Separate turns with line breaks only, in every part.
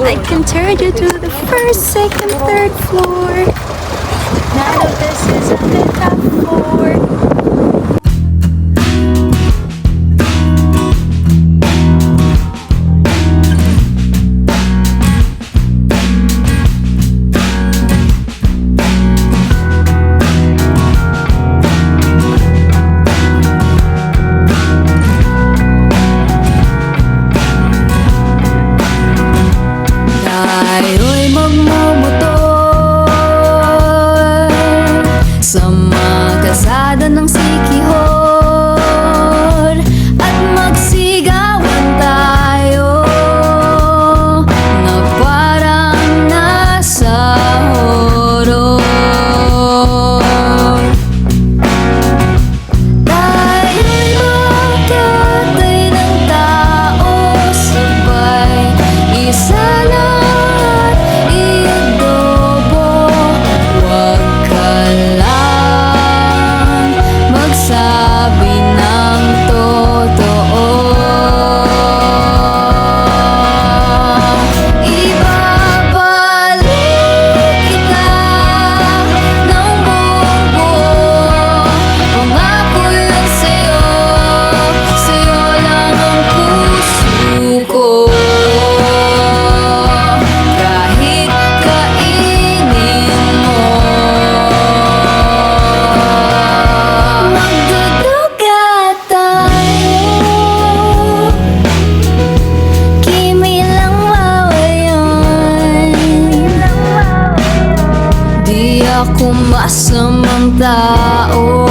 I can turn you to the first, second, third floor. None of this is on the top floor.
Tayo'y magmumotor sa mga kalsada ng Sikihor at magsigawan tayo na parang nasa horror. Tayo'y magkatay ng tao sabay, isa lang idobo. Huwag ka lang magsabi ng totoo. Ibabalik kita ng buong buo. Pangako yun sa'yo, sa'yo lang ang puso ko. Kahit kainin mo, magduduga tayo, kimi lang mawayon. Di ako masamang tao,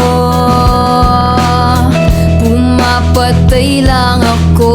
pumapatay lang ako